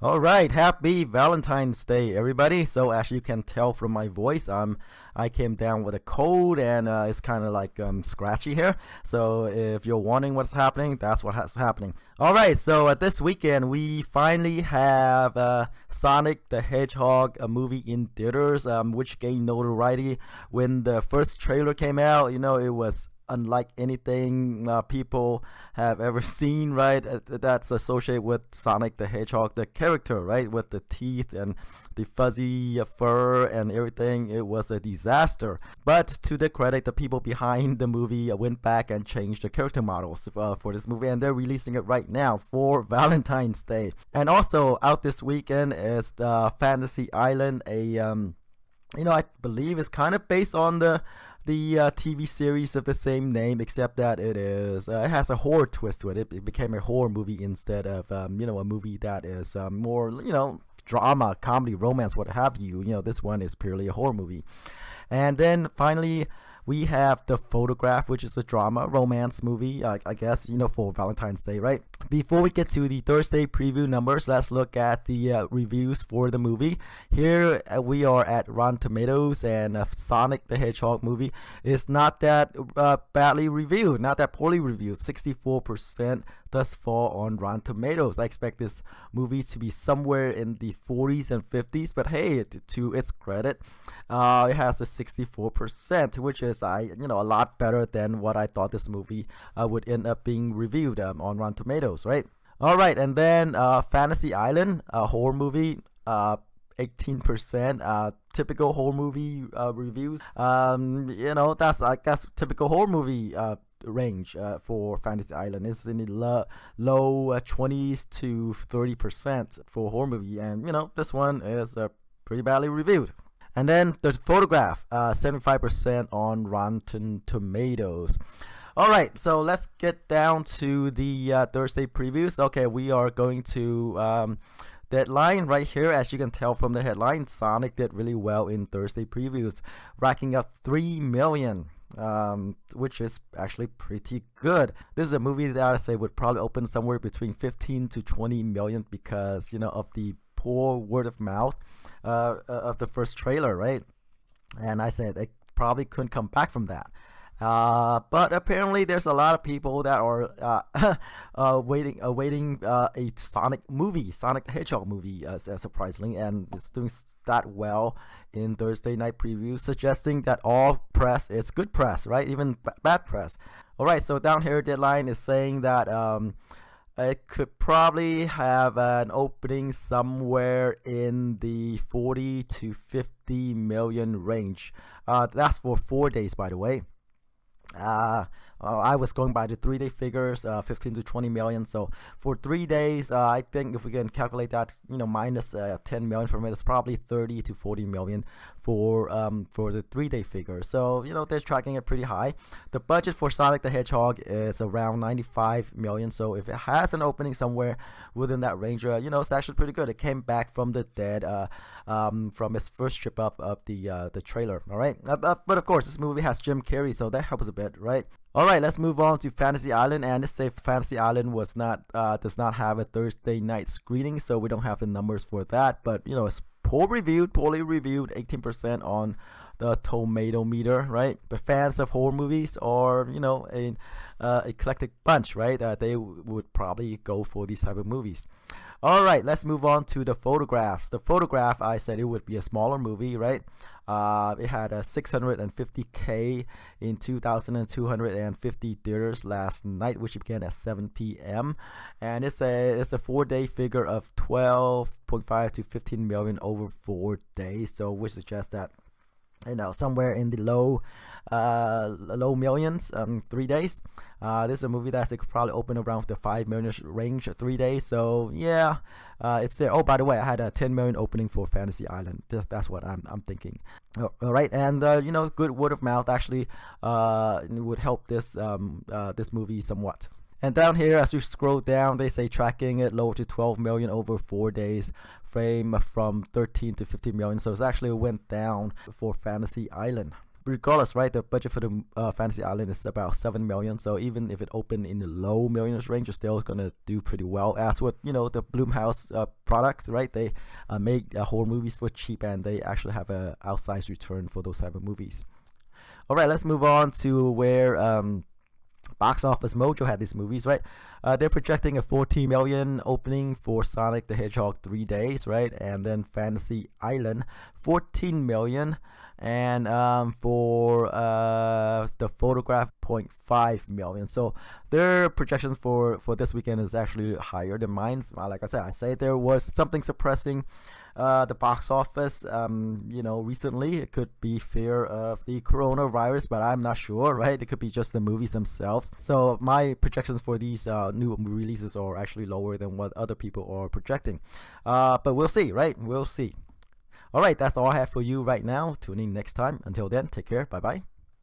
All right, happy Valentine's Day, everybody. So as you can tell from my voice, I came down with a cold and it's kind of like scratchy here. So if you're wondering what's happening, that's what's happening. All right, so this weekend we finally have Sonic the Hedgehog, a movie in theaters, which gained notoriety when the first trailer came out. It was unlike anything people have ever seen, right? That's associated with Sonic the Hedgehog, the character, right? With the teeth and the fuzzy fur and everything. It was a disaster. But to their credit, the people behind the movie went back and changed the character models for this movie, and they're releasing it right now for Valentine's Day. And also out this weekend is the Fantasy Island, I believe it's kind of based on the TV series of the same name, except that it has a horror twist to it. It became a horror movie instead of a movie that is more drama, comedy, romance, what have you. This one is purely a horror movie. And then finally, we have The Photograph, which is a drama romance movie, I guess, for Valentine's Day, right? Before we get to the Thursday preview numbers, let's look at the reviews for the movie. Here we are at Rotten Tomatoes, and Sonic the Hedgehog movie is not that badly reviewed, not that poorly reviewed. 64% thus far on Rotten Tomatoes. I expect this movie to be somewhere in the 40s and 50s, but hey, to its credit, it has a 64%, which is a lot better than what I thought this movie would end up being reviewed on Rotten Tomatoes, right? All right, and then Fantasy Island, a horror movie. 18%, typical horror movie reviews. That's, I guess, typical horror movie range for Fantasy Island. It's in the low 20s to 30% for horror movie, and this one is pretty badly reviewed. And then The Photograph, 75% on Rotten Tomatoes. All right, so let's get down to the Thursday previews. Okay, we are going to deadline right here. As you can tell from the headline, Sonic did really well in Thursday previews, racking up 3 million. Which is actually pretty good. This is a movie that I say would probably open somewhere between 15 to 20 million because of the poor word of mouth of the first trailer, right? And I said they probably couldn't come back from that. But apparently there's a lot of people that are awaiting a Sonic the Hedgehog movie, surprisingly, and it's doing that well in Thursday night previews, suggesting that all press is good press, right? Even bad press. All right, so down here, Deadline is saying that it could probably have an opening somewhere in the 40 to 50 million range. That's for 4 days, by the way. I was going by the 3-day figures, 15 to 20 million. So for 3 days, I think if we can calculate that, minus 10 million from it, it's probably 30 to 40 million for the 3-day figure. So they're tracking it pretty high. The budget for Sonic the Hedgehog is around 95 million. So if it has an opening somewhere within that range, it's actually pretty good. It came back from the dead from its first trip up of the trailer. All right, but of course this movie has Jim Carrey, so that helps a bit, right? All right, let's move on to Fantasy Island. And let's say Fantasy Island does not have a Thursday night screening, so we don't have the numbers for that. But it's poorly reviewed, 18% on the Tomatometer, right? But fans of horror movies are an eclectic bunch, right? They would probably go for these type of movies. All right, let's move on to The Photographs. The Photograph, I said it would be a smaller movie, right? It had a 650K in 2,250 theaters last night, which began at 7 p.m. And it's a 4-day figure of 12.5 to 15 million over 4 days. So we suggest that somewhere in the low millions, 3 days. This is a movie that could probably open around the 5 million range, 3 days. So yeah, it's there. Oh, by the way, I had a 10 million opening for Fantasy Island. That's what I'm thinking. All right, and good word of mouth actually would help this movie somewhat. And down here, as you scroll down, they say tracking it low to 12 million over 4 days, frame from 13 to 15 million. So it actually went down for Fantasy Island. regardless, right, the budget for the Fantasy Island is about 7 million. So even if it opened in the low millions range, it's still gonna do pretty well. As with the Blumhouse products, right? They make horror movies for cheap, and they actually have a outsized return for those type of movies. All right, let's move on to where Box Office Mojo had these movies, right? They're projecting a 14 million opening for Sonic the Hedgehog 3 Days, right? And then Fantasy Island, 14 million. And for the Photograph, 0.5 million. So their projections for this weekend is actually higher than mine. Like I said, I say there was something suppressing the box office recently. It could be fear of the coronavirus, but I'm not sure, right? It could be just the movies themselves. So my projections for these new releases are actually lower than what other people are projecting, but we'll see, right? We'll see. All right, that's all I have for you right now. Tune in next time. Until then, take care. Bye bye.